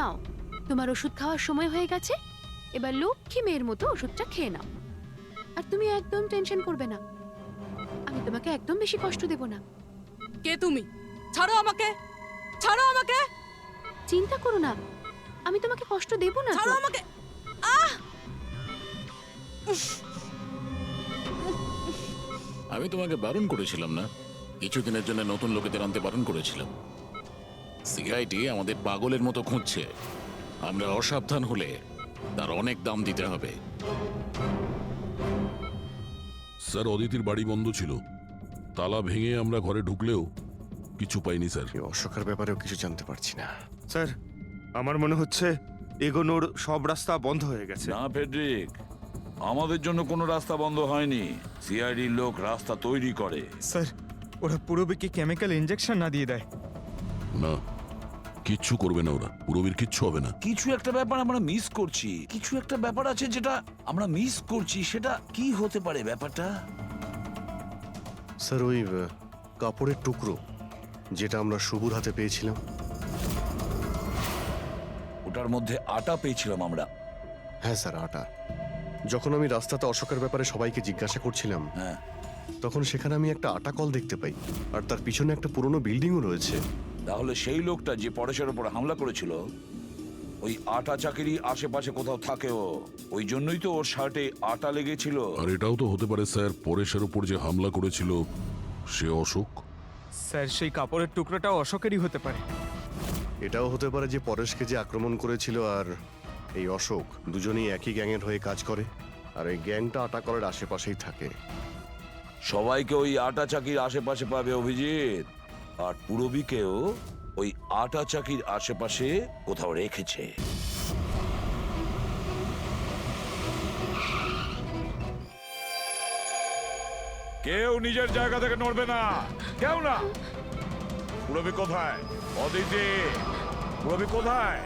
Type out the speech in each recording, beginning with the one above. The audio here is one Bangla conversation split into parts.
নাও, তোমার ওষুধ খাওয়ার সময় হয়ে গেছে, এবার লক্ষ্মী মেয়ের মতো ওষুধটা খেয়ে নাও। আর তুমি একদম টেনশন করবে না, আমি তোমাকে একদম বেশি কষ্ট দেব না। কে তুমি? ছাড়ো আমাকে, ছাড়ো আমাকে, চিন্তা করো না, আমি তোমাকে কষ্ট দেব না। ছাড়ো আমাকে। আহ! আমি তোমাকে বারণ করেছিলাম না? কিছুদিনের জন্য নতুন লোকেদের আনতে বারণ করেছিলাম। সিআইডি আমাদের পাগলের মতো খুঁজছে। আমরা অসাবধান হলে তার অনেক দাম দিতে হবে। স্যার, অদিতির বাড়ি বন্ধ ছিল, তালা ভেঙে আমরা ঘরে ঢুকলেও কিছু পাইনি স্যার। এই অশোকের ব্যাপারেও কিছু জানতে পারছি না স্যার। আমার মনে হচ্ছে এগোনোর সব রাস্তা বন্ধ হয়ে গেছে। না ফেডরিক, আমাদের জন্য কোনো রাস্তা বন্ধ হয়নি। সিআইডির লোক রাস্তা তৈরি করে। স্যার, ওরা পুরোবিকে কেমিক্যাল ইনজেকশন না দিয়ে দেয়? না, কিচ্ছু করবে না ওরা, পুরবীর কিচ্ছু হবে না। কিছু একটা ব্যাপার আমরা মিস করছি, কিছু একটা ব্যাপার আছে যেটা আমরা মিস করছি। সেটা কি হতে পারে ব্যাপারটা? স্যার, ওই কাপড়ের টুকরো যেটা আমরা শুভর হাতে পেয়েছিলাম। ওটার মধ্যে আটা পেয়েছিলাম আমরা। হ্যাঁ স্যার, আটা। যখন আমি রাস্তাতে অশোকের ব্যাপারে সবাইকে জিজ্ঞাসা করছিলাম, হ্যাঁ, তখন সেখানে আমি একটা আটা কল দেখতে পাই, আর তার পিছনে একটা পুরনো বিল্ডিংও রয়েছে। তাহলে সেই লোকটা যে পরেশের উপর হামলা করেছিল, ওই আটা চাকিরি আশেপাশে কোথাও থাকে ও। ওই জন্যই তো ওর শার্টে আটা লেগেছিল। আর এটাও তো হতে পারে স্যার, পরেশের উপর যে হামলা করেছিল সে অশোক। স্যার, সেই কাপড়ের টুকরোটাও অশোকেরই হতে পারে। এটাও হতে পারে যে পরেশকে যে আক্রমণ করেছিল আর এই অশোক দুজনেই একই গ্যাংয়ের হয়ে কাজ করে, আর এই গ্যাংটা আটা কলের আশেপাশেই থাকে। সবাইকে ওই আটা চাকির আশেপাশে পাবে অভিজিৎ, আর পুরবীকেও ওই আটা চাকির আশেপাশে কোথাও রেখেছে। কেউ নিজের জায়গা থেকে নড়বে না, কেউ না। পুরবী কোথায়? অদিতি, পুরবী কোথায়?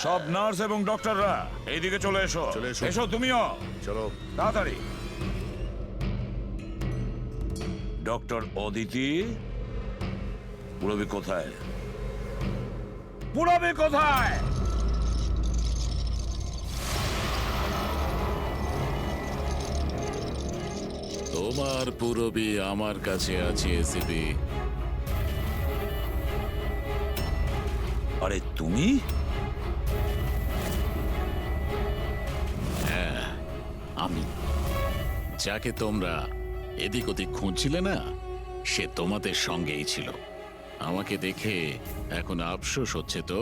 সব নার্স এবং ডক্টররা এইদিকে চলে এসো। চলে এসো। এসো তুমিও, চলো তাড়াতাড়ি। ডক্টর অদিতি, পুরবী কোথায়? পুরবী কোথায়? তোমার পুরবী আমার কাছে আছে এসিপি। আরে তুমি? আমি যাকে তোমরা এদিক ওদিক খুঁজছিলে না, সে তোমাদের সঙ্গেই ছিল। আমাকে দেখে এখন আফসোস হচ্ছে তো?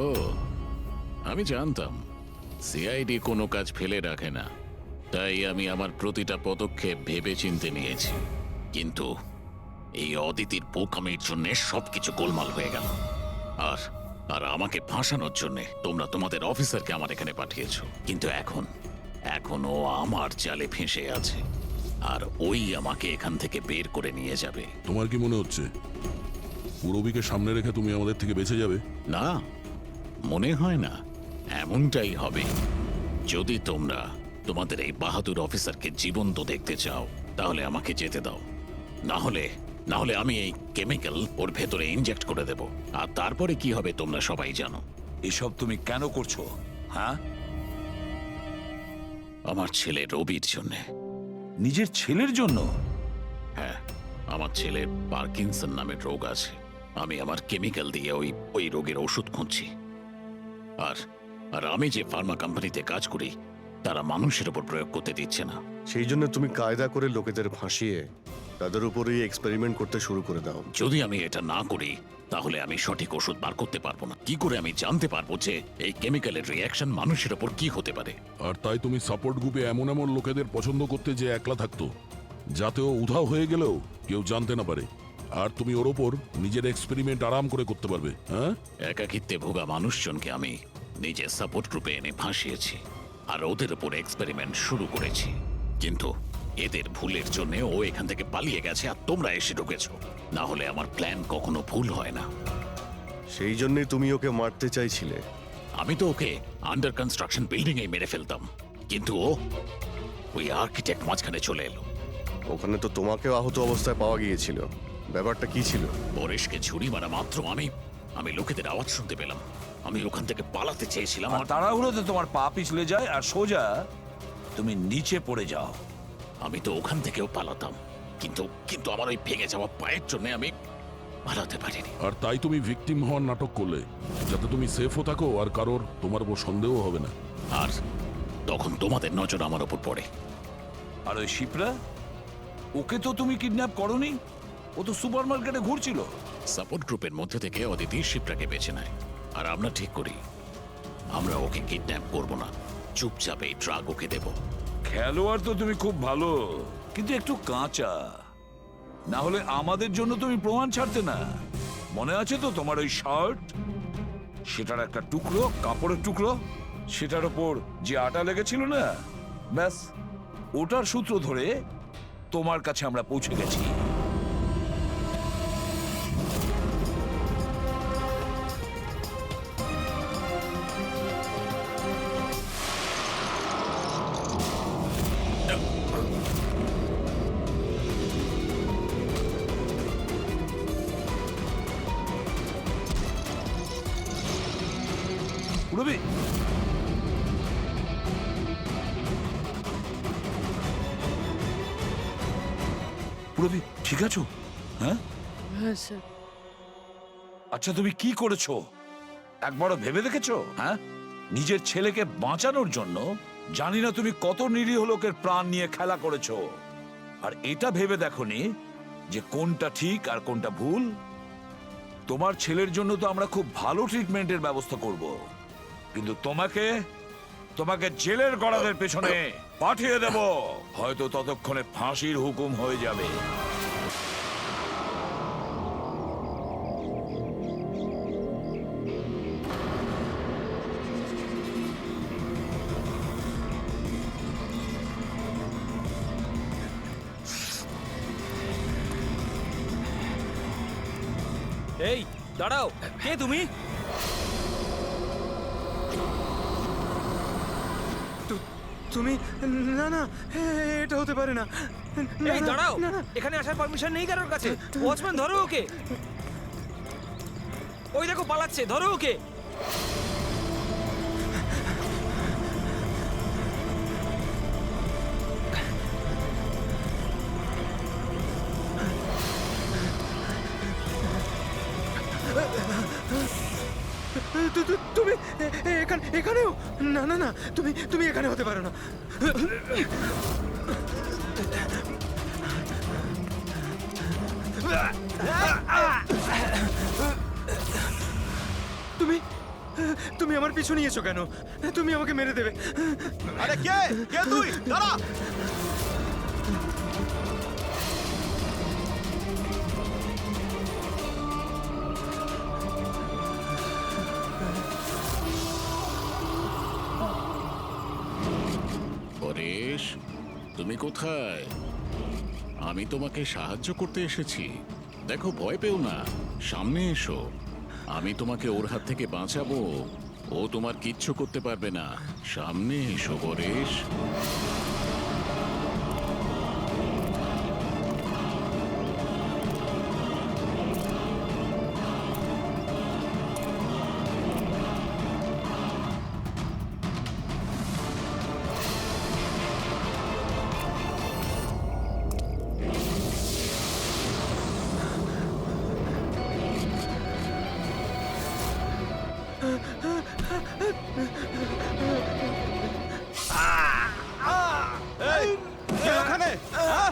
আমি জানতাম সিআইডি কোনো কাজ ফেলে রাখে না, তাই আমি আমার প্রতিটা পদক্ষেপ ভেবে চিন্তে নিয়েছি। কিন্তু এই অদিতির বোকামির জন্য সবকিছু গোলমাল হয়ে গেল। আর আর আমাকে ফাঁসানোর জন্য তোমরা তোমাদের অফিসারকে আমার এখানে পাঠিয়েছো। কিন্তু এখন ও আমার জালে ফেঁসে আছে, আর ওই আমাকে এখান থেকে বের করে নিয়ে যাবে। তোমার কি মনে হচ্ছে পুরবীকে সামনে রেখে তুমি আমাদের থেকে বেঁচে যাবে? না, মনে হয় না। এমনটাই হবে। যদি তোমরা তোমাদের এই বাহাদুর অফিসারকে জীবন্ত দেখতে চাও, তাহলে আমাকে যেতে দাও। না হলে আমি এই কেমিক্যাল ওর ভেতরে ইনজেক্ট করে দেব, আর তারপরে কি হবে তোমরা সবাই জানো। এসব তুমি কেন করছো? হ্যাঁ, আমার ছেলে রবির জন্য। নিজের ছেলের জন্য? হ্যাঁ, আমার ছেলের পার্কিনসন নামের রোগ আছে। আমি আমার কেমিক্যাল দিয়ে ওই রোগের ওষুধ খুঁজছি। আর আমি যে ফার্মা কোম্পানিতে কাজ করি, তারা মানুষের উপর প্রয়োগ করতে দিচ্ছে না। সেই জন্য তুমি কায়দা করে লোকেদের ভাসিয়ে তাদের উপরেই এক্সপেরিমেন্ট করতে শুরু করে দাও। যদি আমি এটা না করি, তাহলে আমি সঠিক ওষুধ বার করতে পারবো না। কি করে আমি জানতে পারবো যে এই কেমিক্যালের রিঅ্যাকশন মানুষের উপর কি হতে পারে? আর তাই তুমি সাপোর্ট গ্রুপে এমন এমন লোকেদের পছন্দ করতে যে একলা থাকতো, যাতে ও উধাও হয়ে গেলেও কেউ জানতে না পারে। আর তুমি ওর ওপর নিজের এক্সপেরিমেন্ট আরাম করে করতে পারবে। হ্যাঁ, একাকিত্বে ভোগা মানুষজনকে আমি নিজের সাপোর্ট গ্রুপে এনে ফাঁসিয়েছি, আর ওদের উপর এক্সপেরিমেন্ট শুরু করেছি। কিন্তু এদের ভুলের জন্য ও এখান থেকে পালিয়ে গেছে আর তোমরা এসে ঢুকেছো। না হলে আমার প্ল্যান কখনো ভুল হয় না। সেই জন্যই তুমি ওকে মারতে চাইছিলে। আমি তো ওকে আন্ডার কনস্ট্রাকশন বিল্ডিং এ মেরে ফেলতাম, কিন্তু ও ওই আর্কিটেক্ট মাঝখানে চলে এলো। ওখানে তো তোমাকেও আহত অবস্থায় পাওয়া গিয়েছিল, ব্যাপারটা কি ছিল? পরেশকে ছুরি মারা মাত্র আমি লোকেদের আওয়াজ শুনতে পেলাম। আমি ওখান থেকে পালাতে চেয়েছিলাম আর তাড়াহুড়োতে তোমার পা পিছলে যায় আর সোজা তুমি নিচে পড়ে যাও। আমি তো ওখান থেকেও পালাতাম, কিন্তু কিন্তু আমার ওই ভেঙে যাওয়া পায়ের জন্য আমি পালাতে পারিনি। আর তাই তুমি ভিকটিম হওয়ার নাটক করলে, যাতে তুমি সেফও থাকো আর কারোর তোমার উপর সন্দেহ হবে না। আর তখন তোমাদের নজর আমার ওপর পড়ে। আর ওই শিপ্রা, ওকে তো তুমি কিডন্যাপ করনি, ও তো সুপারমার্কেটে ঘুরছিল। সাপোর্ট গ্রুপের মধ্যে থেকে অদিতি শিপ্রাকে বেছে নেয়, আর আমরা ঠিক করি আমরা ওকে কিডন্যাপ করব না, চুপচাপ এই ড্রাগ ওকে দেব। খেলোয়াড় তো তুমি খুব ভালো, কিন্তু একটু কাঁচা। না হলে আমাদের জন্য তুমি প্রমাণ ছাড়তে না। মনে আছে তো তোমার ওই শার্ট, সেটার একটা টুকরো, কাপড়ের টুকরো, সেটার ওপর যে আটা লেগেছিল না, ব্যাস ওটার সূত্র ধরে তোমার কাছে আমরা পৌঁছে গেছি। রবি, রবি ঠিক আছো? হ্যাঁ হ্যাঁ স্যার। আচ্ছা, তুমি কি করেছো একবারও ভেবে দেখেছো? হ্যাঁ, নিজের ছেলেকে বাঁচানোর জন্য জানি না তুমি কত নিরীহ লোকের প্রাণ নিয়ে খেলা করেছো, আর এটা ভেবে দেখোনি যে কোনটা ঠিক আর কোনটা ভুল। তোমার ছেলের জন্য তো আমরা খুব ভালো ট্রিটমেন্টের ব্যবস্থা করব, কিন্তু তোমাকে জেলের গড়াদের পেছনে পাঠিয়ে দেব। হয়তো ততক্ষণে ফাঁসির হুকুম হয়ে যাবে। এই দাঁড়াও, কে তুমি? তুমি না না, এটা হতে পারে না। এই দাঁড়াও, এখানে আসার পারমিশন নেই কারোর কাছে। ওয়াচম্যান ধরো ওকে। ওই দেখো পালাচ্ছে, ধরো ওকে। তুমি এখানেও? না না না, তুমি এখানে হতে পারো না। তুমি আমার পিছু নিয়েছো কেন? তুমি আমাকে মেরে দেবে। আরে কে কে তুই? দাঁড়া! পরেশ, তুমি কোথায়? আমি তোমাকে সাহায্য করতে এসেছি। দেখো, ভয় পেও না, সামনে এসো। আমি তোমাকে ওর হাত থেকে বাঁচাবো। ও তোমার কিচ্ছু করতে পারবে না। সামনে এসো পরেশ। এই কে ওখানে? হ্যাঁ?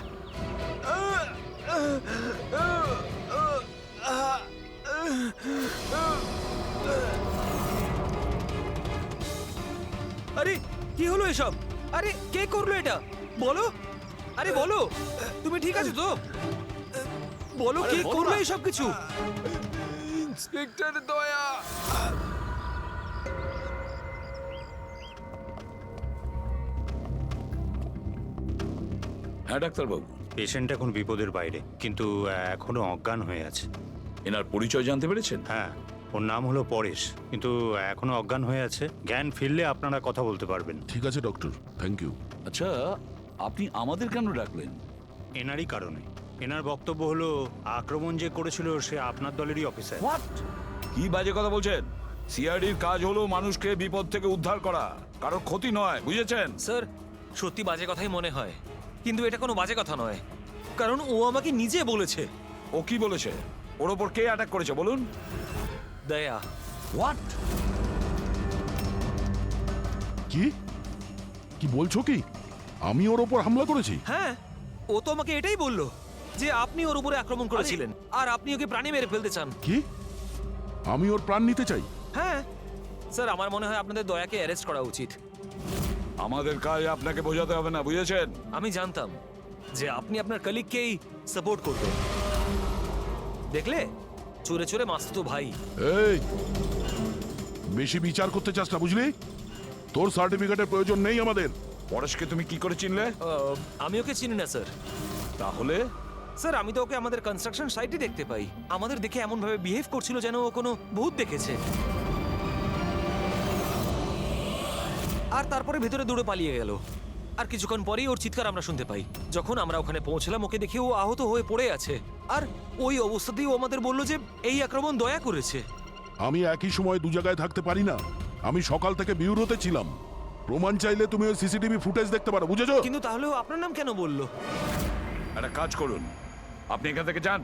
আরে কি হলো এসব? আরে কে করলো এটা? বলো, আরে বলো, তুমি ঠিক আছো তো? বলো কে করলো এসব কিছু? ইন্সপেক্টর দয়া। হ্যাঁ ডাক্তারবাবু, পেশেন্ট এখন বিপদের বাইরে, কিন্তু এখনো অজ্ঞান হয়ে আছে। এনার পরিচয় জানতে পেরেছেন? হ্যাঁ, ওর নাম হলো পরেশ, কিন্তু এখনো অজ্ঞান হয়ে আছে। জ্ঞান ফিরলে আপনারা কথা বলতে পারবেন। ঠিক আছে ডক্টর, থ্যাংক ইউ। আচ্ছা, আপনি আমাদের কেন ডাকলেন? এনারই কারণে। এনার বক্তব্য হলো আক্রমণ যে করেছিল সে আপনার দলেরই অফিসার। হোয়াট? কি বাজে কথা বলছেন? সিআইডির কাজ হলো মানুষকে বিপদ থেকে উদ্ধার করা, কারো ক্ষতি নয়, বুঝেছেন? স্যার, সত্যি বাজে কথাই মনে হয়, কিন্তু এটা কোনো বাজে কথা নয়, কারণ ও আমাকে নিজে বলেছে। ও কি বলেছে? ওর ওপর কে অ্যাটাক করেছে বলুন? দয়া। হোয়াট? কি কি বলছো কি? আমি ওর ওপর হামলা করেছি? হ্যাঁ, ও তো আমাকে এটাই বললো যে আপনি ওর উপরে আক্রমণ করেছিলেন আর আপনি ওকে প্রাণে মেরে ফেলতে চান। কি? আমি ওর প্রাণ নিতে চাই? হ্যাঁ স্যার, আমার মনে হয় আপনাদের দয়াকে অ্যারেস্ট করা উচিত। আমাদের কাজ আপনাকে বোঝাতে হবে না, বুঝেছেন? আমি জানতাম যে আপনি আপনার কলিগকেই সাপোর্ট করবেন। দেখলে, চোরে চোরে মাস্তুতো ভাই। এই, বেশি বিচার করতে চাস না, বুঝলি? তোর সার্টিফিকেটের প্রয়োজন নেই আমাদের। পরেশকে তুমি কি করে চিনলে? আমি ওকে চিনি না স্যার। তাহলে স্যার, আমি তো ওকে আমাদের কনস্ট্রাকশন সাইটে দেখতে পাই। আমাদের দেখে এমন ভাবে বিহেভ করছিল যেন ও কোনো ভূত দেখেছে, আর তারপরে ভেতরে দৌড়ে পালিয়ে গেল। আর কিছুক্ষণ পরেই ওর চিৎকার আমরা শুনতে পাই। যখন আমরা ওখানে পৌঁছলাম, ওকে দেখে ও আহত হয়ে পড়ে আছে, আর ওই অবস্থাতেই ও আমাদের বলল যে এই আক্রমণ দয়া করেছে। আমি একই সময় দু জায়গায় থাকতে পারি না। আমি সকাল থেকে বিউরোতে ছিলাম। প্রমাণ চাইলে তুমি ওই সিসিটিভি ফুটেজ দেখতে পারো, বুঝেছো? কিন্তু তাহলে ও আপনার নাম কেন বললো? একটা কাজ করুন, আপনি এখান থেকে যান।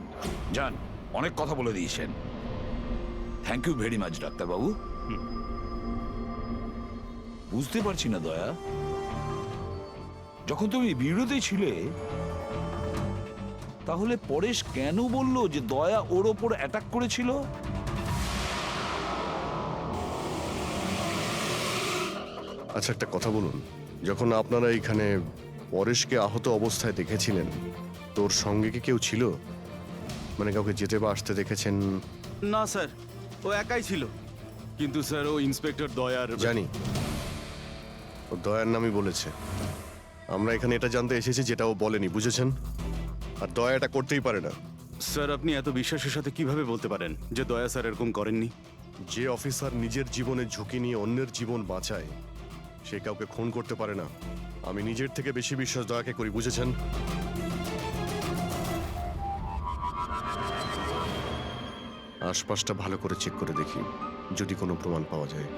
যান, অনেক কথা বলে দিয়েছেন। থ্যাংক ইউ ভেরি মাচ ডাক্তারবাবু। বুঝতে পারছি না দয়া, যখন তুমি বিরোধী ছিলে তাহলে পরেশ কেন বলল যে দয়া ওর ওপর অ্যাটাক করেছিল? আচ্ছা, একটা কথা বলুন, যখন আপনারা এখানে পরেশকে আহত অবস্থায় দেখেছিলেন, তোর সঙ্গে কি কেউ ছিল? মানে কাউকে যেতে বা আসতে দেখেছেন? না স্যার, ও একাই ছিল। কিন্তু স্যার, ও ইন্সপেক্টর দয়ার। জানি, ও দয়ার নামই বলেছে। আমরা এখানে এটা জানতে এসেছি যেটা ও বলেনি, বুঝেছেন? আর দয়া এটা করতেই পারে না। স্যার, আপনি এত বিশ্বাসের সাথে কিভাবে বলতে পারেন যে দয়া স্যার এরকম করেননি? যে অফিসার নিজের জীবনের ঝুঁকি নিয়ে অন্যের জীবন বাঁচায়, সে কাউকে খুন করতে পারে না। আমি নিজের থেকে বেশি বিশ্বাস দয়াকে করি, বুঝেছেন? আশপাশটা ভালো করে চেক করে দেখি, যদি কোনো প্রমাণ পাওয়া যায়।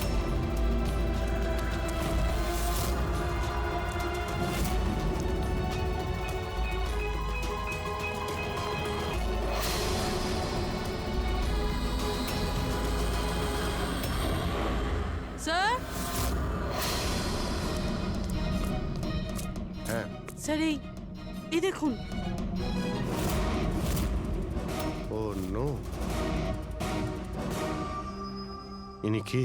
স্যার, হ্যাঁ, স্যার, এই দেখুন। ও নো, ইনি কে?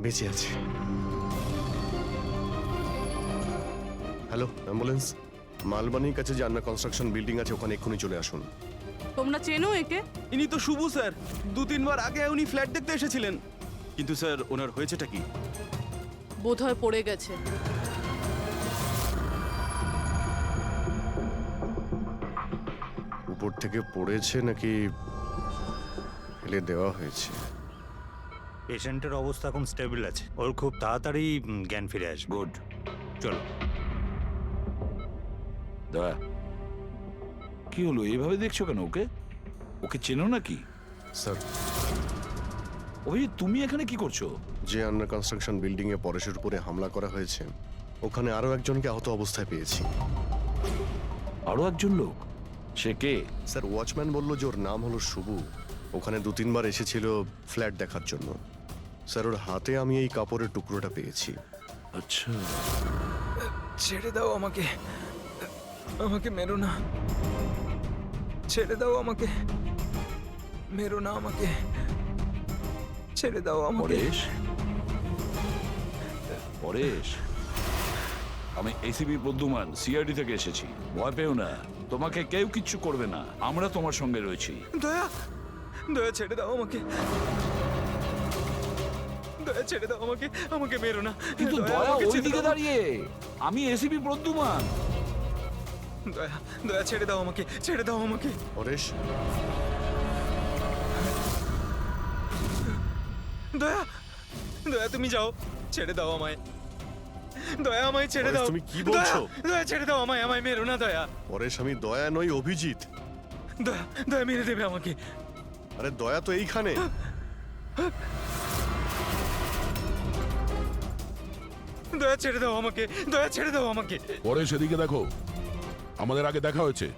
বেঁচে আছে। Hello, ambulance. মালবানির কাছে যে আন্ডার কনস্ট্রাকশন বিল্ডিং আছে, ওখানে এক্ষুনি চলে আসুন। তোমরা চেনো একে? ইনি তো শুভ স্যার। 2-3 বার আগে উনি ফ্ল্যাট দেখতে এসেছিলেন। কিন্তু স্যার, ওনার হয়েছেটা কি? বোধহয় পড়ে গেছে। উপর থেকে পড়েছে নাকি ফেলে দেওয়া হয়েছে? পেশেন্টের অবস্থা এখন স্টেবল আছে, ওর খুব তাড়াতাড়ি জ্ঞান ফিরে আসবে। গুড। চলো। দয়া, কি হলো? এইভাবে দেখছো কেন ওকে? ওকে চেনো নাকি? স্যার, অভিজিৎ, তুমি এখানে কি করছো? যে আন্ডার কনস্ট্রাকশন বিল্ডিং এ পরেশের উপরে হামলা করা হয়েছে, ওখানে আরো একজনকে আহত অবস্থায় পেয়েছি। আরো একজন লোক? সে কে? স্যার, ওয়াচম্যান বলল যে ওর নাম হলো শুভ। ওখানে 2-3 বার এসেছিল ফ্ল্যাট দেখার জন্য। স্যার, ওর হাতে আমি এই কাপড়ের টুকরোটা পেয়েছি। আচ্ছা, ছেড়ে দাও আমাকে, আমাকে মেরো না, ছেড়ে দাও আমাকে, মেরো না আমাকে, ছেড়ে দাও আমাকে। পরেশ, পরেশ, আমি এসিপি প্রদ্যুমান, সিআইডি থেকে এসেছি। ভয় পেও না, তোমাকে কেউ কিচ্ছু করবে না, আমরা তোমার সঙ্গে রয়েছি। দয়া, দয়া ছেড়ে দাও আমাকে, দয়া ছেড়ে দাও আমাকে, আমাকে মেরো না। কিন্তু দয়া আমাকে ছেড়ে ওইদিকে দাও। দাঁড়িয়ে, আমি এসিপি প্রদ্যুমান। দয়া, দয়া ছেড়ে দাও আমাকে, ছেড়ে দাও আমাকে। পরেশ, দয়া, দয়া তুমি যাও, ছেড়ে দাও আমায়। দয়া আমায় ছেড়ে পরেশ, দাও। তুমি কি বলছো? দয়া, দয়া ছেড়ে দাও আমায়, আমায় মেরো না দয়া। পরেশ আমি দয়া নই, অভিজিৎ। দয়া, দয়া মেরে দেবে আমাকে। আরে দয়া তো এইখানে। দয়া ছেড়ে দাও আমাকে, দয়া ছেড়ে দাও আমাকে। পরে সেদিকে দেখো, আমাদের আগে দেখা হয়েছে,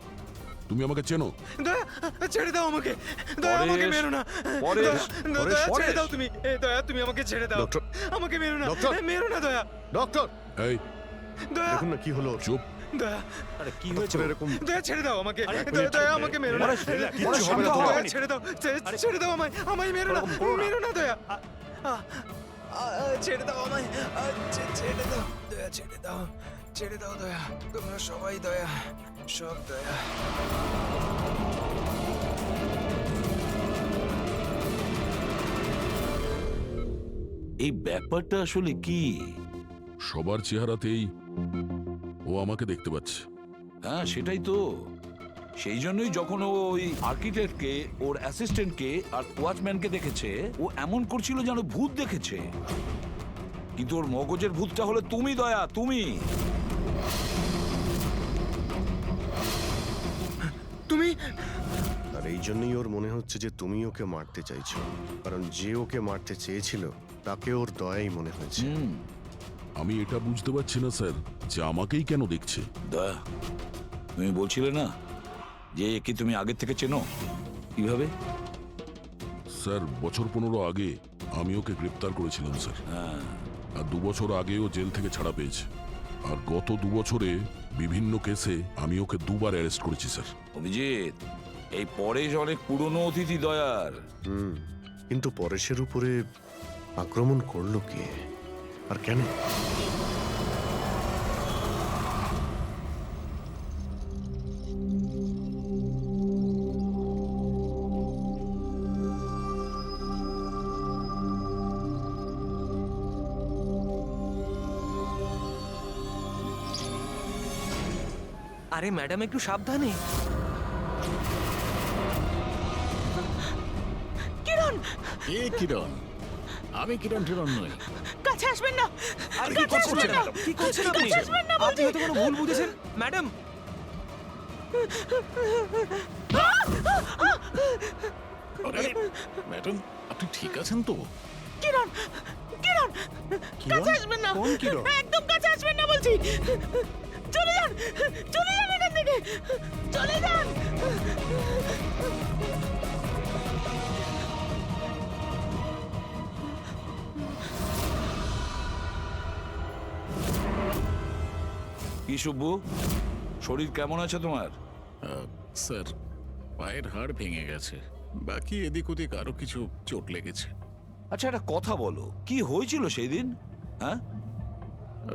তুমি আমাকে চেনো। দয়া, ছেড়ে দাও আমাকে। দয়া আমাকে পরেশ, মেরো না। পরেশ, দয়া, দয়া পরেশ। ছেড়ে দাও তুমি। দয়া তুমি আমাকে ছেড়ে দাও। ডক্টর, আমাকে মেরো না, ডক্টর। মেরো না দয়া। ডক্টর, এই দয়া, দেখুন না কি হলো ওর। চুপ। দয়া, আরে কি ডক্টর, এরকম দয়া ছেড়ে দাও আমাকে। আরে, দয়া, দয়া আমাকে মেরো না। পরেশ, relax, কিচ্ছু পরেশ, হবে না শান্ত তোমার। হও। দয়া ছেড়ে দাও, ছেড়ে দাও আমায়, আমায় মেরো না, মেরো না দয়া। ছেড়ে দাও আমায়, ছেড়ে দাও দয়া, ছেড়ে দাও, ছেড়ে দাও দয়া। তোমরা সবাই দয়া, সব দয়া। এই ব্যাপারটা আসলে কি? সবার চেহারাতেই ও আমাকে দেখতে পাচ্ছে। হ্যাঁ, সেটাই তো। সেই জন্যই যখন ও ওই আর্কিটেক্টকে, ওর অ্যাসিস্ট্যান্টকে আর ওয়াচম্যানকে দেখেছে, ও এমন করছিল যেন ভূত দেখেছে। কিন্তু ওর মগজের ভূতটা হলো তুমি দয়া, তুমি। তুমি আর এই জন্যই ওর মনে হচ্ছে যে তুমি ওকে মারতে চাইছো, কারণ যে ওকে মারতে চেয়েছিল তাকে ওর দয়াই মনে হয়েছে। আমি এটা বুঝতে পারছি না স্যার, যে আমাকেই কেন দেখছে। দয়া, তুমি বলছিলে না যে একে তুমি আগের থেকে চেনো? কিভাবে? স্যার, বছর 15 আগে আমি ওকে গ্রেপ্তার করেছিলাম স্যার। আর 2 বছর আগেও জেল থেকে ছাড়া পেয়েছে। আর গত 2 বছরে বিভিন্ন কেসে আমি ওকে 2বার অ্যারেস্ট করেছি স্যার। অভিজিৎ, এই পরেশ অনেক পুরনো অতিথি দয়ার। কিন্তু পরেশের উপরে আক্রমণ করলো কে আর কেন? আরে ম্যাডাম একটু সাবধানে। কিরণ, এ কিরণ? আমি কিরণ টিরণ নই। কাছে আসবেন না। আর কি করছেন ম্যাডাম? কি করছেন আপনি? কাছে আসবেন না বলছি। আপনি হয়তো কোনো ভুল বুঝেছেন ম্যাডাম। আরে ম্যাডাম, আপনি ঠিক আছেন তো? কিরণ, কিরণ, কাছে আসবেন না। কোন কিরণ? একদম কাছে আসবেন না বলছি। চলে যান, চলে যান এখান থেকে, চলে যান। কি শুভ্বু, শরীর কেমন আছে তোমার? স্যার, পায়ের হাড় ভেঙে গেছে, বাকি এদিক ওদিক আরো কিছু চোট লেগেছে। আচ্ছা, একটা কথা বলো, কি হয়েছিল সেই দিন? হ্যাঁ,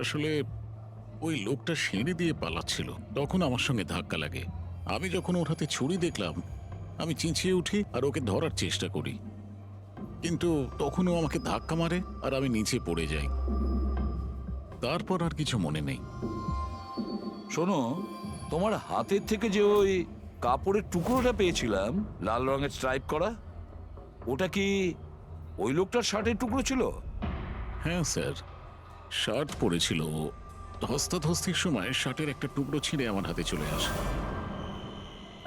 আসলে ওই লোকটা সিঁড়ি দিয়ে পালাচ্ছিল, তখন আমার সঙ্গে ধাক্কা লাগে। আমি যখন ওর হাতে ছুরি দেখলাম, আমি চিঁচিয়ে উঠি আর ওকে ধরার চেষ্টা করি, কিন্তু তখন ও আমাকে ধাক্কা মারে আর আমি নিচে পড়ে যাই। তারপর আর কিছু মনে নেই। শোনো, তোমার হাতের থেকে যে ওই কাপড়ের টুকরোটা পেয়েছিলাম লাল রঙের স্ট্রাইপ করা, ওটা কি ওই লোকটার শার্টের টুকরো ছিল? হ্যাঁ স্যার, শার্ট পরেছিল ও। ধস্তাধস্তির সময় শার্টের একটা টুকরো ছিঁড়ে আমার হাতে চলে আসে।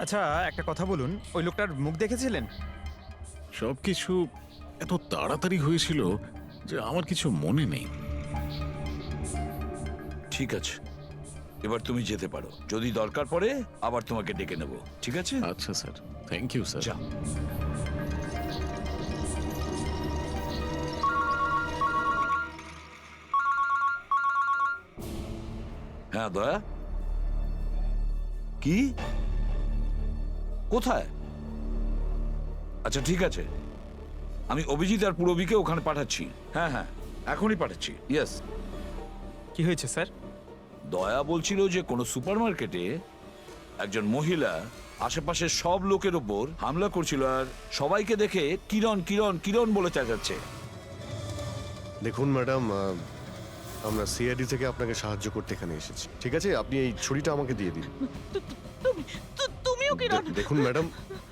আচ্ছা একটা কথা বলুন, ওই লোকটার মুখ দেখেছিলেন? সবকিছু এত তাড়াতাড়ি হয়েছিল যে আমার কিছু মনে নেই। ঠিক আছে, এবার তুমি যেতে পারো। যদি দরকার পড়ে আবার তোমাকে ডেকে নেব, ঠিক আছে? আচ্ছা স্যার, থ্যাংক ইউ স্যার। যা। হ্যাঁ দয়া, কি? কোথায়? আচ্ছা ঠিক আছে, আমি অভিজিৎ আর পুরবীকে ওখানে পাঠাচ্ছি। হ্যাঁ হ্যাঁ, এখনই পাঠাচ্ছি। ইয়েস। কি হয়েছে স্যার? দয়া বলছিল যে কোনো সুপারমার্কেটে একজন মহিলা আশেপাশের সব লোকের ওপর হামলা করছিল আর সবাইকে দেখে কিরণ কিরণ কিরণ বলে চেঁচাচ্ছে। দেখুন ম্যাডাম, আমরা সিআইডি থেকে আপনাকে সাহায্য করতে এখানে এসেছি, ঠিক আছে? আপনি এই ছুরিটা আমাকে দিয়ে দিন। তুমিও কিরণ? দেখুন ম্যাডাম,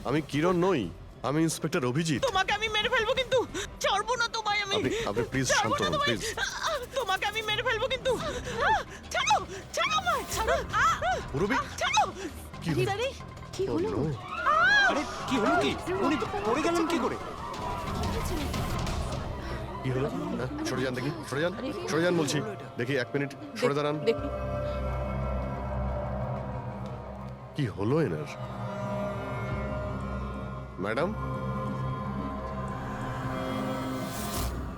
আমি কিরণ নই, আমি ইন্সপেক্টর অভিজিৎ। তোমাকে আমি মেরে ফেলবো কিন্তু, ছাড়বো না তোমায় আমি। আপনি প্লিজ শান্ত হন, প্লিজ। তোমাকে আমি মেরে ফেলবো কিন্তু। ছাড়ো, ছাড়ো আমায়, ছাড়ো। পুরবি, ছাড়ো। কি হলো? আরে, কি হলো? Oh, no! আরে কি হলো কি? উনি পড়ে গেলেন কি করে? কি হলো? হ্যাঁ, সরে যান দেখি, সরে যান, সরে যান বলছি। দেখি, 1 মিনিট সরে দাঁড়ান। দেখি। কি হলো এনার? ম্যাডাম,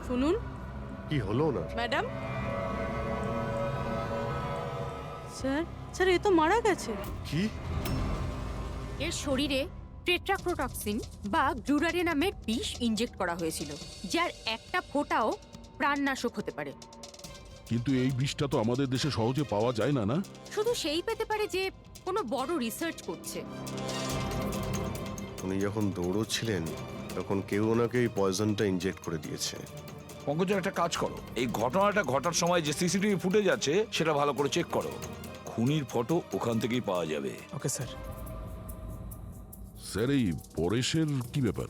শুনুন কি হলো ওনার? ম্যাডাম। স্যার, স্যার এ তো মারা গেছে। কি? এর শরীরে টেট্রাক্রোটক্সিন বা গ্লুরারে নামের বিষ ইনজেক্ট করা হয়েছিল, যার একটা ফোঁটাও প্রাণনাশক হতে পারে। কিন্তু এই বিষটা তো আমাদের দেশে সহজে পাওয়া যায় না, না? শুধু সেই পেতে পারে যে কোনো বড় রিসার্চ করছে। উনি যখন দৌড়চ্ছিলেন তখন কেউ ওনাকে এই পয়জনটা ইনজেক্ট করে দিয়েছে। পঙ্কজ, একটা কাজ করো, এই ঘটনাটা ঘটার সময় যে সিসিটিভি ফুটেজ আছে সেটা ভালো করে চেক করো। খুনির ফটো ওখান থেকেই পাওয়া যাবে। Okay sir. স্যার, এই পরেশের কি ব্যাপার?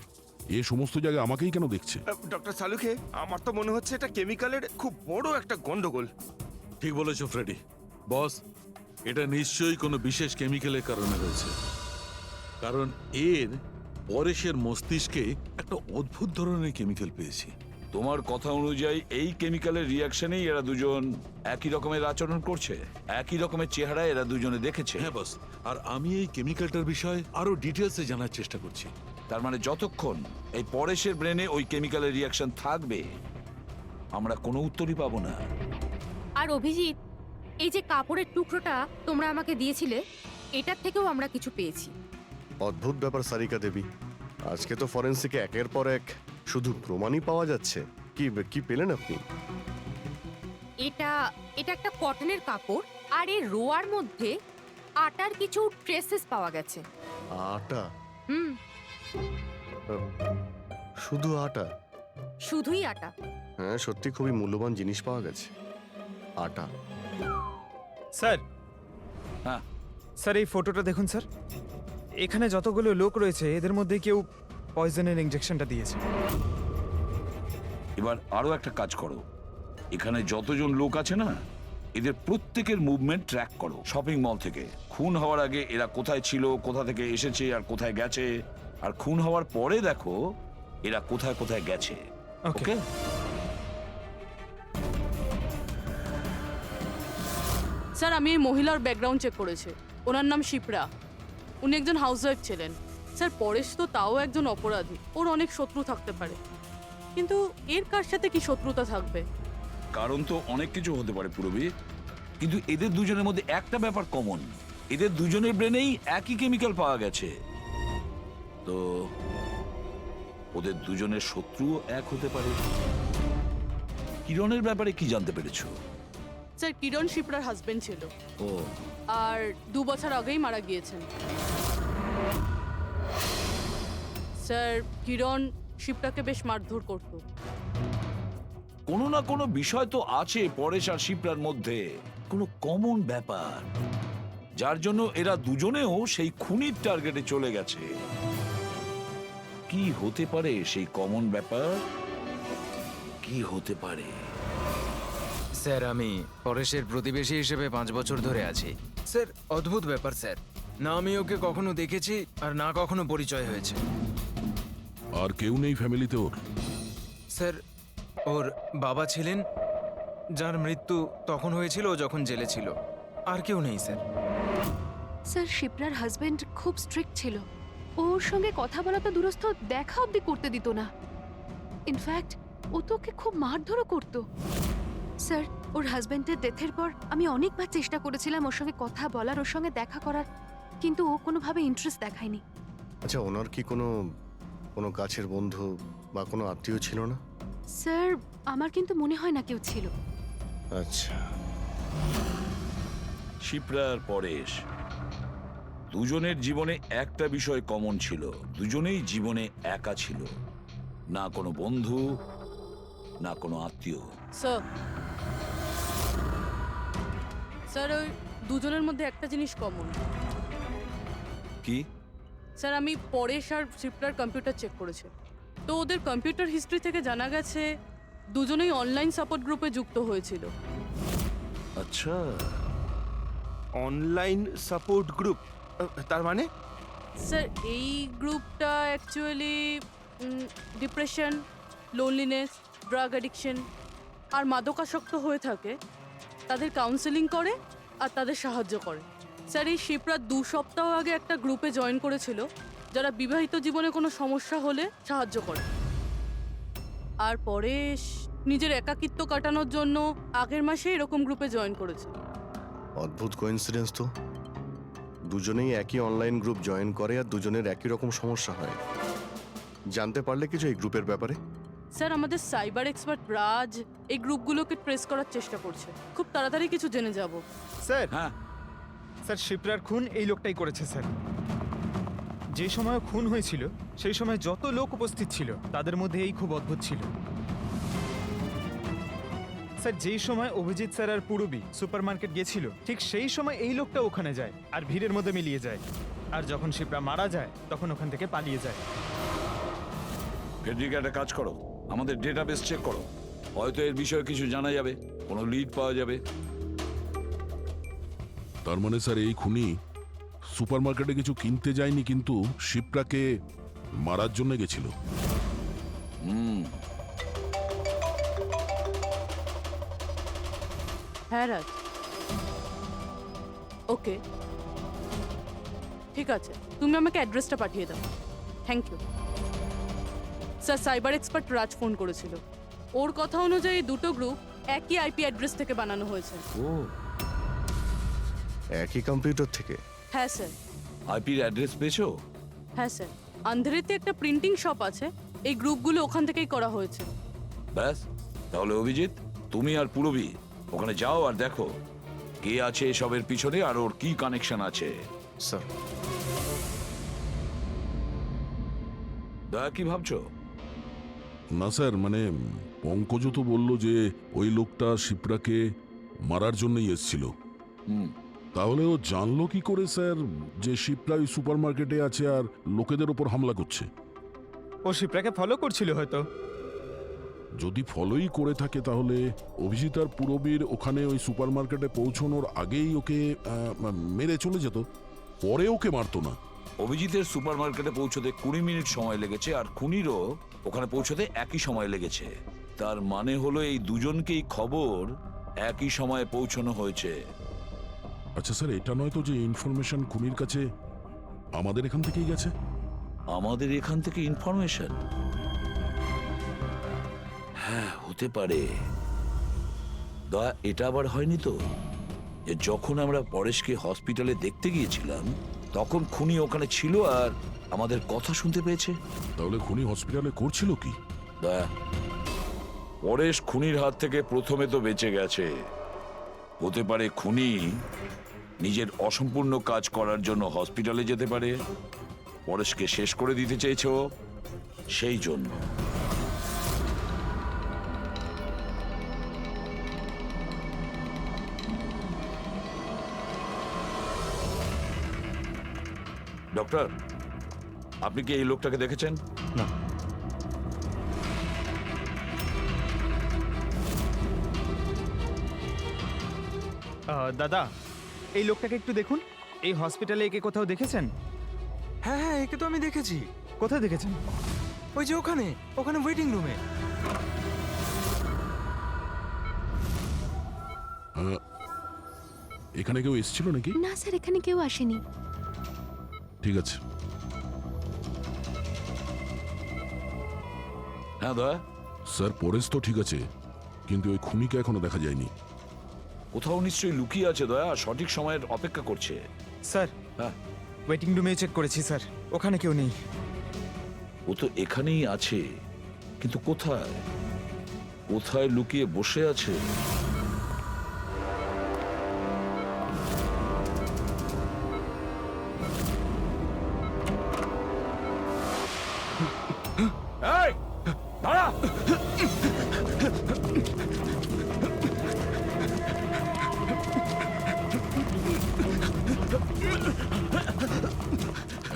এ সমস্ত জায়গায় আমাকেই কেন দেখছে? ডক্টর সালুখে, আমার তো মনে হচ্ছে এটা কেমিক্যালের খুব বড় একটা গন্ডগোল। ঠিক বলেছো ফ্রেডি। বস, এটা নিশ্চয়ই কোনো বিশেষ কেমিক্যালের কারণে হয়েছে, কারণ এর পরেশের মস্তিষ্কে একটা অদ্ভুত ধরনের কেমিক্যাল পেয়েছি। তোমার কথা অনুযায়ী এই কেমিক্যালের রিয়াকশনেই এরা দুজন একই রকমের আচরণ করছে, একই রকমের চেহারা এরা দুজনে দেখেছে। হ্যাঁ বস, আর আমি এই কেমিক্যালটার বিষয়ে আরো ডিটেলসে জানার চেষ্টা করছি। তার মানে যতক্ষণ এই পরেশের ব্রেনে ওই কেমিক্যালের রিয়াকশন থাকবে, আমরা কোনো উত্তরই পাবো না। আর অভিজিৎ, এই যে কাপড়ের টুকরোটা তোমরা আমাকে দিয়েছিলে, এটার থেকেও আমরা কিছু পেয়েছি। অদ্ভুত ব্যাপার সারিকা দেবী, আজকে তো ফরেন্সিকে একের পর এক শুধু প্রমাণই পাওয়া যাচ্ছে। কি কি পেলেন আপনি? এটা এটা একটা কটনের কাপড়, আর এর রোয়ার মধ্যে আটার কিছু ট্রেসেস পাওয়া গেছে। আটা? হুম, শুধু আটা? শুধুই আটা। হ্যাঁ, সত্যি খুবই মূল্যবান জিনিস পাওয়া গেছে, আটা। স্যার, হ্যাঁ, স্যার এই ফটোটা দেখুন স্যার। এখানে যতগুলো লোক রয়েছে এদের মধ্যে কেউ পয়জনের ইনজেকশনটা দিয়েছে। এবার আরো একটা কাজ করো, এখানে যতজন লোক আছে না, এদের প্রত্যেকের মুভমেন্ট ট্র্যাক করো। শপিং মল থেকে খুন হওয়ার আগে এরা কোথায় ছিল, কোথা থেকে এসেছে আর কোথায় গেছে, আর খুন হওয়ার পরে দেখো এরা কোথায় কোথায় গেছে। ওকে? স্যার, আমি এই মহিলার ব্যাকগ্রাউন্ড চেক করেছি। ওনার নাম শিপ্রা, উনি একজন হাউসওয়াইফ ছিলেন। স্যার, পরেশ তো তাও একজন অপরাধী, ওর অনেক শত্রু থাকতে পারে, কিন্তু এর কার সাথে কি শত্রুতা থাকবে? কারণ তো অনেক কিছু হতে পারে পুরবি, কিন্তু এদের দুজনের মধ্যে একটা ব্যাপার কমন, এদের দুজনের ব্রেনেই একই কেমিক্যাল পাওয়া গেছে। তো ওদের দুজনের শত্রুও এক হতে পারে। কিরণের ব্যাপারে কি জানতে পেরেছো? স্যার, কিরণ শিপ্রার হাজবেন্ড ছিল, ও, আর 2 বছর আগেই মারা গিয়েছেন। স্যার, কিরণ শিপ্রাকে বেশ মারধর করত। কোনো না কোনো বিষয় তো আছে পরেশ আর শিপ্রার মধ্যে, কোনো কমন ব্যাপার, যার জন্য এরা দুজনেও সেই খুনির টার্গেটে চলে গেছে। কি হতে পারে সেই কমন ব্যাপার? কি হতে পারে? স্যার, আমি পরেশের প্রতিবেশী হিসেবে 5 বছর ধরে আছি। স্যার, অদ্ভুত ব্যাপার স্যার, না আমি ওকে কখনো দেখেছি আর না কখনো পরিচয় হয়েছে। আর কেউ নেই ফ্যামিলিতে ওর? স্যার, ওর বাবা ছিলেন, যার মৃত্যু তখন হয়েছিল যখন জেলে ছিল। আর কেউ নেই স্যার। স্যার, শিপ্রার হাজবেন্ড খুব স্ট্রিক্ট ছিল। ওর সঙ্গে কথা বলা তো দূরস্থ, দেখা অবধি করতে দিত না। ইনফ্যাক্ট ও তো ওকে খুব মারধরও করতো। স্যার, ওর হাজবেন্ডের ডেথের পর আমি অনেকবার চেষ্টা করেছিলাম ওর সঙ্গে কথা বলার, ওর সঙ্গে দেখা করার, কিন্তু ও কোনোভাবে ইন্টারেস্ট দেখায়নি। আচ্ছা, ওনার কি কোনো কোনো কাছের বন্ধু বা কোনো আত্মীয় ছিল না? স্যার, আমার কিন্তু মনে হয় না কেউ ছিল। আচ্ছা, শিপ্রা আর পরেশ দুজনের জীবনে একটা বিষয় কমন ছিল, দুজনেই জীবনে একা ছিল, না কোনো বন্ধু না কোনো আত্মীয়। স্যার স্যার ওই দুজনের মধ্যে একটা জিনিস কমন। কি? স্যার আমি পরেশ আর শিপ্রার কম্পিউটার চেক করেছি, তো ওদের কম্পিউটার হিস্ট্রি থেকে জানা গেছে দুজনেই অনলাইন সাপোর্ট গ্রুপে যুক্ত হয়েছিল। আচ্ছা, অনলাইন সাপোর্ট গ্রুপ, তার মানে? স্যার এই গ্রুপটা actually depression, loneliness, drug addiction আর মাদকাসক্ত হয়ে থাকে তাদের কাউন্সেলিং করে আর তাদের সাহায্য করে। স্যার এই শিপ্রা 2 সপ্তাহ আগে একটা গ্রুপে জয়েন করেছিল যারা বিবাহিত জীবনে কোনো সমস্যা হলে সাহায্য করে। আর পরেশ নিজের একাকিত্ব কাটানোর জন্য আগের মাসে এরকম গ্রুপে জয়েন করেছে। অদ্ভুত কোইন্সিডেন্স তো, দুজনেই একই অনলাইন গ্রুপ জয়েন করে আর দুজনের একই রকম সমস্যা হয়। জানতে পারলে কিছু এই গ্রুপের ব্যাপারে? স্যার আমাদের সাইবার এক্সপার্ট রাজ এই গ্রুপগুলোকে ট্রেস করার চেষ্টা করছে, খুব তাড়াতাড়ি কিছু জেনে যাব। স্যার, হ্যাঁ, স্যার শিপ্রার খুন এই লোকটাই করেছে স্যার। যে সময় খুন হয়েছিল সেই সময় যত লোক উপস্থিত ছিল তাদের মধ্যে এই খুব অদ্ভুত ছিল। স্যার যেই সময় অভিজিৎ স্যার আর পূরবী সুপারমার্কেট গেছিল ঠিক সেই সময় এই লোকটা ওখানে যায় আর ভিড়ের মধ্যে মিলিয়ে যায়, আর যখন শিপ্রা মারা যায় তখন ওখান থেকে পালিয়ে যায়। ফেডরিক একটা কাজ করো, আমাদের ডেটাবেস চেক করো, হয়তো এর বিষয়ে কিছু জানা যাবে, কোনো লিড পাওয়া যাবে। তার মানে স্যার এই খুনি সুপারমার্কেটে কিছু কিনতে যায়নি, কিন্তু শিপ্রাকে মারার জন্য গেছিল। হ্যাঁ রাজ, ওকে ঠিক আছে, তুমি আমাকে অ্যাড্রেসটা পাঠিয়ে দাও। Thank you sir. Cyber expert Raj phone করেছিল, ওর কথা অনুযায়ী দুটো গ্রুপ একই আইপি অ্যাড্রেস থেকে বানানো হয়েছে। ও, একই কম্পিউটার থেকে? হ্যাঁ স্যার। আইপির অ্যাড্রেস পেয়েছো? হ্যাঁ স্যার, আন্ধেরিতে একটা প্রিন্টিং শপ আছে, এই গ্রুপগুলো ওখান থেকেই করা হয়েছে। ব্যাস, তাহলে অভিজিৎ তুমি আর পূরবী ওখানে যাও আর দেখো কে আছে এসবের পিছনে আর ওর কি কানেকশন আছে। স্যার, দয়া কি ভাবছো? না স্যার, মানে পঙ্কজ তো বলল যে ওই লোকটা শিপ্রাকে মারার জন্যই এসেছিল। তাহলে ও জানলো কি করে স্যার যে শিপ্রা ওই সুপারমার্কেটে আছে আর লোকেদের ওপর হামলা করছে? ও শিপ্রাকে ফলো করছিল হয়তো। যদি ফলোই করে থাকে তাহলে অভিজিৎ আর পূরবীর ওখানে ওই সুপারমার্কেটে পৌঁছানোর আগেই ওকে মেরে চলে যেত, পরে ওকে মারতো না। অভিজিতের সুপারমার্কেটে পৌঁছতে 20 মিনিট সময় লেগেছে আর খুনিরও ওখানে পৌঁছতে একই সময় লেগেছে। তার মানে হলো এই দুজনকেই খবর একই সময়ে পৌঁছানো হয়েছে। আচ্ছা স্যার, এটা নয় তো যে ইনফরমেশন খুনির কাছে আমাদের এখান থেকেই গেছে? আমাদের এখান থেকে ইনফরমেশন? হ্যাঁ, হতে পারে। দয়া, এটা আবার হয়নি তো যে যখন আমরা পরেশকে হসপিটালে দেখতে গিয়েছিলাম তখন খুনি ওখানে ছিল আর আমাদের কথা শুনতে পেয়েছে? তাহলে খুনি হসপিটালে করছিল কি? দয়া, পরেশ খুনির হাত থেকে প্রথমে তো বেঁচে গেছে, হতে পারে খুনি নিজের অসম্পূর্ণ কাজ করার জন্য হসপিটালে যেতে পারে, পরেশকে শেষ করে দিতে চেয়েছে ও, সেই জন্য। ডক্টর, আপনি কি এই লোকটাকে দেখেছেন? না। দাদা, এই লোকটাকে একটু দেখুন। এই হসপিটালে একে কোথাও দেখেছেন? হ্যাঁ হ্যাঁ, একে তো আমি দেখেছি। কোথায় দেখেছেন? ওই যে ওখানে ওখানে ওয়েটিং রুমে। এখানে কেউ এসেছিল নাকি? না স্যার, এখানে কেউ আসেনি। ঠিক আছে। হ্যাঁ দয়া, স্যার পরেশ তো ঠিক আছে, কিন্তু ওই খুনিকে এখনো দেখা যায়নি। কোথাও নিশ্চয়ই লুকিয়ে আছে দয়া, সঠিক সময়ের অপেক্ষা করছে। স্যার, হ্যাঁ, ওয়েটিং রুমে চেক করেছি স্যার, ওখানে কেউ নেই। ও তো এখানেই আছে, কিন্তু কোথায় কোথায় লুকিয়ে বসে আছে? এই, দাঁড়া!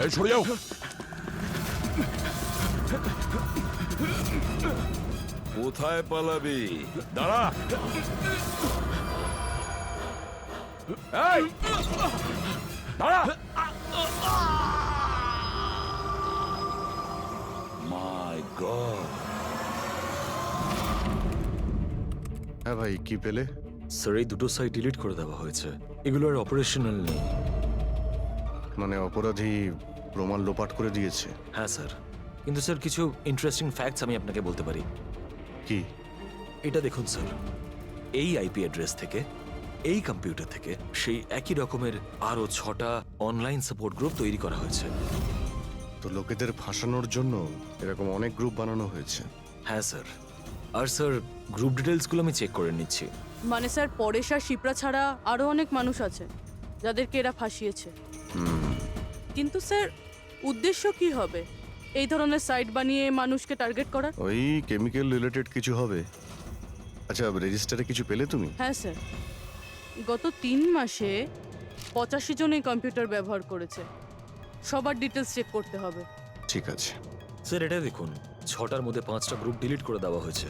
এই সরে যাও। কোথায় পালাবি? দাঁড়া! এই! দাঁড়া! মাই গড! হ্যাঁ ভাই, কি পেলে? স্যার এই দুটো সাইট ডিলিট করে দেওয়া হয়েছে, এগুলো আর অপারেশনাল নেই। মানে অপরাধী প্রমাণ লোপাট করে দিয়েছে? হ্যাঁ স্যার, কিন্তু স্যার কিছু ইন্টারেস্টিং ফ্যাক্টস আমি আপনাকে বলতে পারি। কি? এটা দেখুন স্যার, এই আইপি অ্যাড্রেস থেকে, এই কম্পিউটার থেকে সেই একই রকমের আরও 6টা অনলাইন সাপোর্ট গ্রুপ তৈরি করা হয়েছে। তো লোকেদের ফাঁসানোর জন্য এরকম অনেক গ্রুপ বানানো হয়েছে? হ্যাঁ স্যার, আর স্যার গ্রুপ ডিটেলসগুলো আমি চেক করে নিচ্ছি। মানে স্যার পরেশ আর শিপ্রা ছাড়া আরও অনেক মানুষ আছে যাদেরকে এরা ফাঁসিয়েছে। কিন্তু স্যার উদ্দেশ্য কি হবে এই ধরনের সাইট বানিয়ে মানুষকে টার্গেট করার? ওই কেমিক্যাল রিলেটেড কিছু হবে। আচ্ছা, রেজিস্টারে কিছু পেলে তুমি? হ্যাঁ স্যার, গত 3 মাসে 85 জন এই কম্পিউটার ব্যবহার করেছে। সবার ডিটেলস চেক করতে হবে। ঠিক আছে। স্যার এটা দেখুন, 6টার মধ্যে 5টা গ্রুপ ডিলিট করে দেওয়া হয়েছে,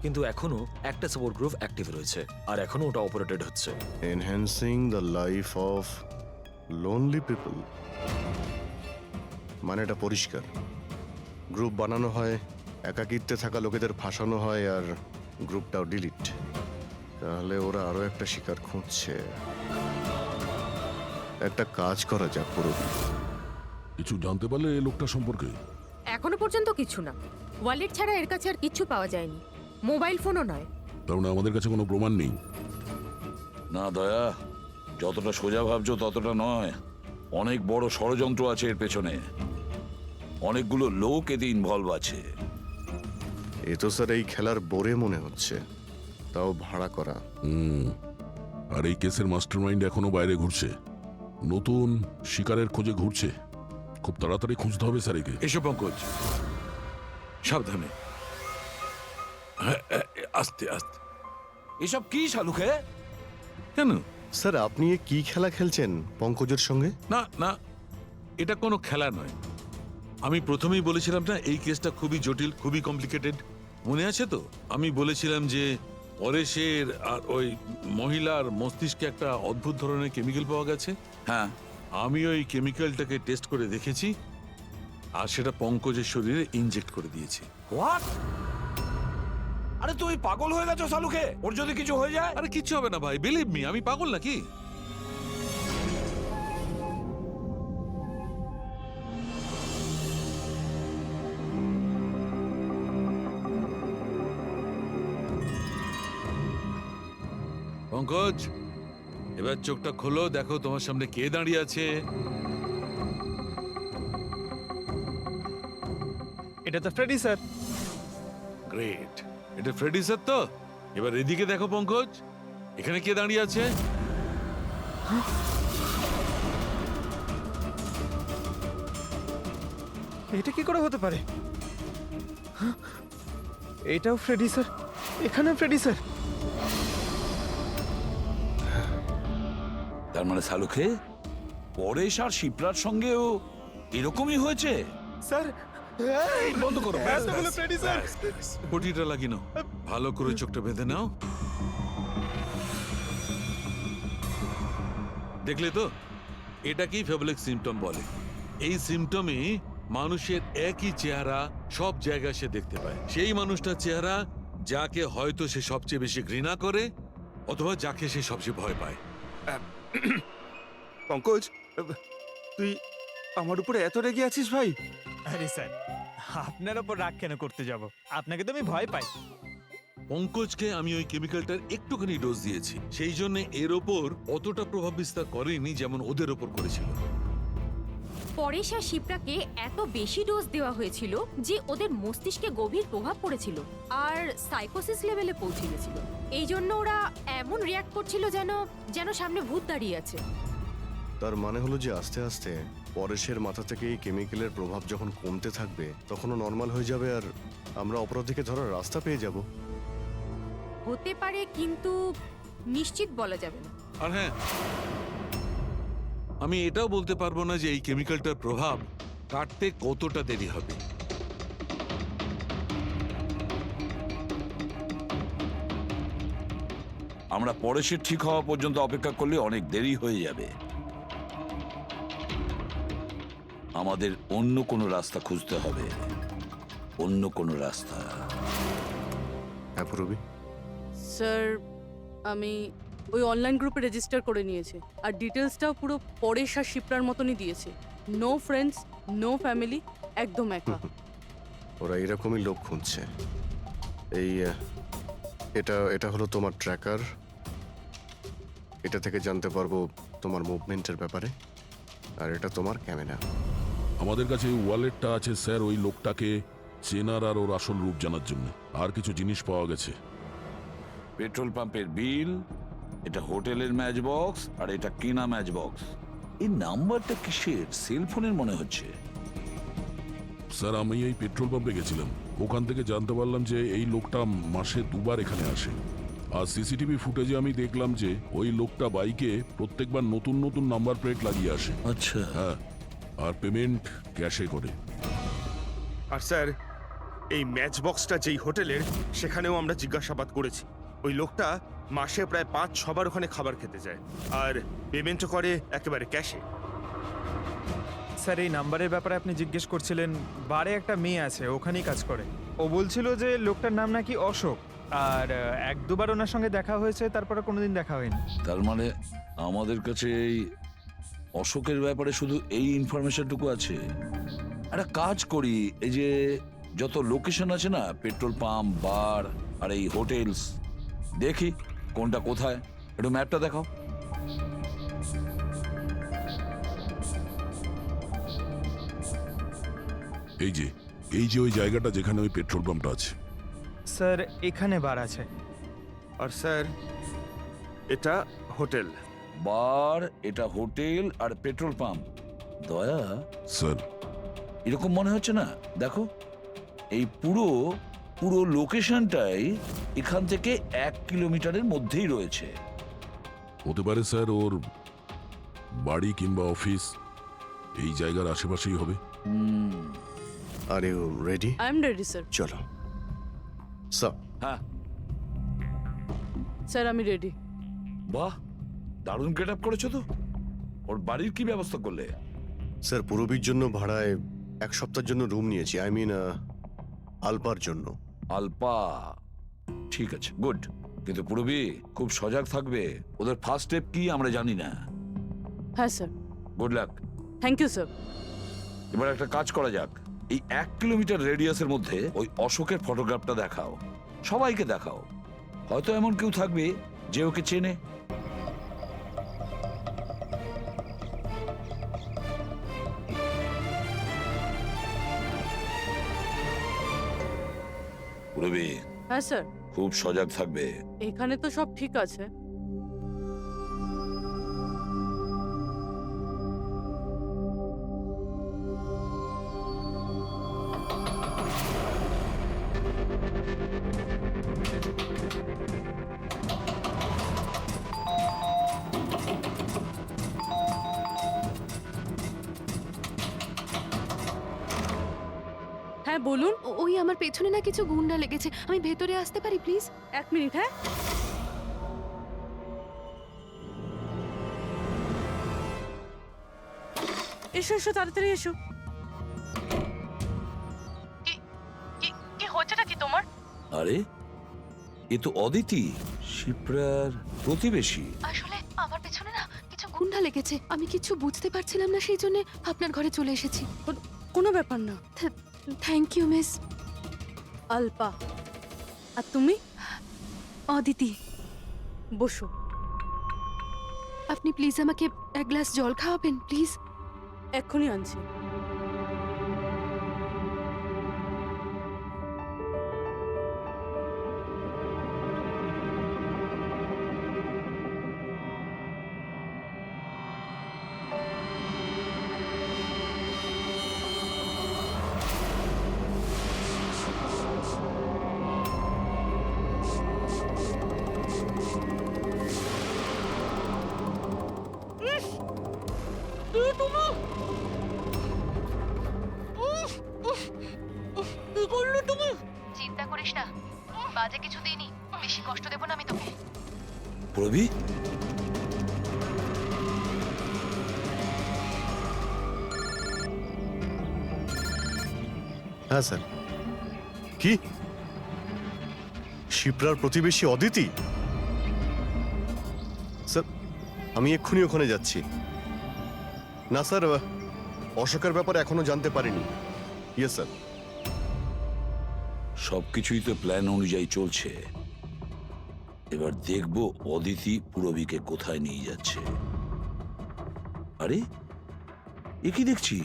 কিন্তু এখনো একটা সাপোর্ট গ্রুপ অ্যাক্টিভ রয়েছে, আর এখনো ওটা অপারেটেড হচ্ছে। Enhancing the life of lonely people, মানে এটা পরিষ্কার। গ্রুপ বানানো হয়, একাকিত্বে থাকা লোকেদের ফাঁসানো হয়, আর গ্রুপটাও ডিলিট। তাহলে ওরা আরো একটা শিকার খুঁজছে। একটা কাজ করা যাক পুরো। কিছু জানতে পারলে এই লোকটা সম্পর্কে? এখনো পর্যন্ত কিছু না। ওয়ালেট ছাড়া এর কাছে আর কিচ্ছু পাওয়া যায়নি, মোবাইল ফোনও নয়। তার মানে আমাদের কাছে কোনো প্রমাণ নেই? না দয়া, যতটা সোজা ভাবছো ততটা নয়। অনেক বড় ষড়যন্ত্র আছে এর পেছনে, অনেকগুলো লোক এতে ইনভলভ আছে। এ তো স্যার এই খেলার বোরে মনে হচ্ছে, তাও ভাড়া করা। আর এই কেসের মাস্টারমাইন্ড এখনো বাইরে ঘুরছে, নতুন শিকারের খোঁজে ঘুরছে। খুব তাড়াতাড়ি খুঁজতে হবে স্যার একে। এসো পঙ্কজ, সাবধানে, আস্তে আস্তে। এসব কি শালুকে? কেন? স্যার আপনি এ কি খেলা খেলছেন পঙ্কজের সঙ্গে? না না, এটা কোনো খেলা নয়। আমি প্রথমেই বলেছিলাম না এই কেসটা খুবই জটিল, খুবই কমপ্লিকেটেড। মনে আছে তো? আমি বলেছিলাম যে পরেশের আর ওই মহিলার মস্তিষ্কে একটা অদ্ভুত ধরনের কেমিক্যাল পাওয়া গেছে। হ্যাঁ, আমি ওই কেমিক্যালটাকে টেস্ট করে দেখেছি, আর সেটা পঙ্কজের শরীরে ইনজেক্ট করে দিয়েছি। হোয়াট? আরে তুই পাগল হয়ে গেছো শালুকে? ওর যদি কিছু হয়ে যায়? আরে কিচ্ছু হবে না ভাই, বিলিভ মি, আমি পাগল নাকি? পঙ্কজ, এবার চোখটা খোলো, দেখো তোমার সামনে কে দাঁড়িয়ে আছে। এটা তো ফ্রেডি স্যার। গ্রেট, এটা ফ্রেডি স্যার তো? এবার এদিকে দেখো পঙ্কজ, এখানে কে দাঁড়িয়ে আছে? এটা কি করে হতে পারে? হ্যাঁ? এটাও ফ্রেডি স্যার, এখানেও ফ্রেডি স্যার। তার মানে শালুকে পরেশ আর শিপ্রার সঙ্গেও এরকমই হয়েছে? স্যার বন্ধ করো, ব্যাস, ব্যাস, ফ্রেডি স্যার। পটিটা লাগিয়ে নাও, ভালো করে চোখটা বেঁধে নাও। দেখলে তো, এটাকেই ফেবলিক সিম্পটম বলে। এই সিম্পটমে মানুষের একই চেহারা সব জায়গায় সে দেখতে পায়। সেই মানুষটার চেহারা যাকে হয়তো সে সবচেয়ে বেশি ঘৃণা করে, অথবা যাকে সে সবচেয়ে ভয় পায়। পঙ্কজ, তুই আমার উপরে এত রেগে আছিস ভাই? আরে স্যার, আপনার ওপর রাগ কেন করতে যাব? আপনাকে তো আমি ভয় পাই। পঙ্কজকে আমি ওই কেমিক্যালটার একটুখানি ডোজ দিয়েছি, সেই জন্য এর ওপর অতটা প্রভাব বিস্তার করেনি যেমন ওদের ওপর করেছিল। পরেশ আর শিপ্রাকে এত বেশি ডোজ দেওয়া হয়েছিল যে ওদের মস্তিষ্কে গভীর প্রভাব পড়েছিল আর সাইকোসিস লেভেলে পৌঁছে গেছিল। এই জন্য ওরা এমন রিয়াক্ট করছিল যেন যেন সামনে ভূত দাঁড়িয়ে আছে। তার মানে হলো যে আস্তে আস্তে পরেশের মাথা থেকে এই কেমিক্যালের প্রভাব যখন কমতে থাকবে তখনও নর্মাল হয়ে যাবে আর আমরা অপরাধীকে ধরার রাস্তা পেয়ে যাব। হতে পারে, কিন্তু নিশ্চিত বলা যাবে না। আর হ্যাঁ, আমি এটাও বলতে পারবো না যে এই কেমিক্যালটার প্রভাব কাটতে কতটা দেরি হবে। আমরা পরেশের ঠিক হওয়া পর্যন্ত অপেক্ষা করলে অনেক দেরি হয়ে যাবে। আমাদের অন্য কোনো রাস্তা খুঁজতে হবে, অন্য কোনো রাস্তা। হ্যাঁ পুরবি, স্যার আমি ওই অনলাইন গ্রুপে রেজিস্টার করে নিয়েছি, আর ডিটেলসটাও পুরো পরেশ আর শিপ্রার মতনই দিয়েছে। নো ফ্রেন্ডস, নো ফ্যামিলি, একদম একা। ওরা এরকমই লোক খুঁজছে। এই এটা এটা হলো তোমার ট্র্যাকার। এটা থেকে জানতে পারবো তোমার মুভমেন্টের ব্যাপারে। আর এটা তোমার ক্যামেরা। আমাদের কাছে এই ওয়ালেটটা আছে স্যার, ওই লোকটাকে চেনার আর ওর আসল রূপ জানার জন্য। আর কিছু জিনিস পাওয়া গেছে। পেট্রোল পাম্পের বিল, এটা হোটেলের ম্যাচ বক্স, আর এটা কিনা ম্যাচ বক্স। এই নাম্বারটা কিসের? সেলফোনের মনে হচ্ছে। স্যার আমি এই পেট্রোল পাম্পে গেছিলাম, ওখান থেকে জানতে পারলাম যে এই লোকটা মাসে 2 বার এখানে আসে। আর সিসিটিভি ফুটেজে আমি দেখলাম যে ওই লোকটা বাইকে প্রত্যেকবার নতুন নতুন নাম্বার প্লেট লাগিয়ে আসে। আচ্ছা, হ্যাঁ, আর পেমেন্ট ক্যাশে করে। আর স্যার, এই ম্যাচ বক্সটা যেই হোটেলের, সেখানেও আমরা জিজ্ঞাসাবাদ করেছি। ওই লোকটা মাসে প্রায় 5-6 বার ওখানে খাবার খেতে যায়, আর পেমেন্টও করে একেবারে ক্যাশে। স্যার এই নাম্বারের ব্যাপারে আপনি জিজ্ঞেস করছিলেন, বারে একটা মেয়ে আছে, ওখানেই কাজ করে। ও বলছিল যে লোকটার নাম নাকি অশোক, আর 1-2 বার ওনার সঙ্গে দেখা হয়েছে, তারপরে কোনোদিন দেখা হয়নি। তার মানে আমাদের কাছে এই অশোকের ব্যাপারে শুধু এই ইনফরমেশনটুকু আছে। একটা কাজ করি, এই যে যত লোকেশন আছে না, পেট্রোল পাম্প, বার আর এই হোটেলস, দেখি কোনটা কোথায়। একটু ম্যাপটা দেখাও। এই যে ওই জায়গাটা যেখানে ওই পেট্রোল পাম্পটা আছে। স্যার এখানে বার আছে। আর স্যার, এটা হোটেল। বার, এটা হোটেল, আর পেট্রোল পাম্প। দয়া স্যার এরকম মনে হচ্ছে না? দেখো, এই পুরো পুরো লোকেশনটাই এখান থেকে 1 কিলোমিটারের মধ্যেই রয়েছে। হতে পারে স্যার ওর বাড়ি কিংবা অফিস এই জায়গার আশেপাশেই হবে। Are you ready? I am ready sir. চলো স্যার। হ্যাঁ, স্যার আমি রেডি। বাহ, দারুণ গেট আপ করেছো তো। ওর বাড়ির কি ব্যবস্থা করলে? স্যার পুরবীর জন্য ভাড়ায় 1 সপ্তাহের জন্য রুম নিয়েছি। আই মিন আলপার জন্য। আলপা, ঠিক আছে, গুড। কিন্তু পুরবী খুব সজাগ থাকবে। ওদের ফার্স্ট স্টেপ কি আমরা জানি না। হ্যাঁ sir. Good luck. Thank you sir. এবার একটা কাজ করা যাক, এই 1 কিলোমিটার রেডিয়াসের মধ্যে ওই অশোকের ফটোগ্রাফটা দেখাও, সবাইকে দেখাও। হয়তো এমন কেউ থাকবে যে ওকে চেনে। পুরবী হ্যাঁ স্যার। খুব সজাগ থাকবে। এখানে তো সব ঠিক আছে। হ্যাঁ বলুন। ওই আমার পেছনে না কিছু গুন্ডা লেগেছে, আমি ভেতরে আসতে পারি প্লিজ? 1 মিনিট। হ্যাঁ এসো এসো, তাড়াতাড়ি এসো। কি হচ্ছেটা কি তোমার? আরে এ তো অদিতি, শিপ্রার প্রতিবেশী। আসলে আমার পেছনে না কিছু গুন্ডা লেগেছে, আমি কিছু বুঝতে পারছিলাম না, সেই জন্য আপনার ঘরে চলে এসেছি। কোনো ব্যাপার না। Thank you miss. আলপা, আর তুমি? অদিতি। বসো। আপনি প্লিজ আমাকে 1 গ্লাস জল খাওয়াবেন প্লিজ? এক্ষুনি আনছি। বাজে কিছু দিইনি, বেশি কষ্ট দেবো না আমি তোকে। পূরবী, হ্যাঁ স্যার। কি শিপ্রার প্রতিবেশী অদিতি? স্যার আমি এক্ষুনি ওখানে যাচ্ছি। না স্যার, অশোকের ব্যাপারে এখনো জানতে পারিনি। Yes sir. সবকিছুই তো প্ল্যান অনুযায়ী চলছে। এবার দেখবো অদিতি পূরবীকে কোথায় নিয়ে যাচ্ছে। আরে এ কি দেখছি,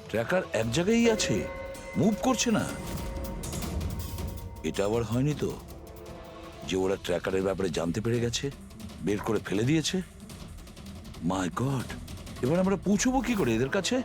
ট্র্যাকার এক জায়গায় আছে, মুভ করছে না। এটা আবার হয়নি তো যে ওরা ট্র্যাকারের ব্যাপারে জানতে পেরে গেছে, বের করে ফেলে দিয়েছে? মাই গড, এবার আমরা পৌঁছবো কি করে এদের কাছে?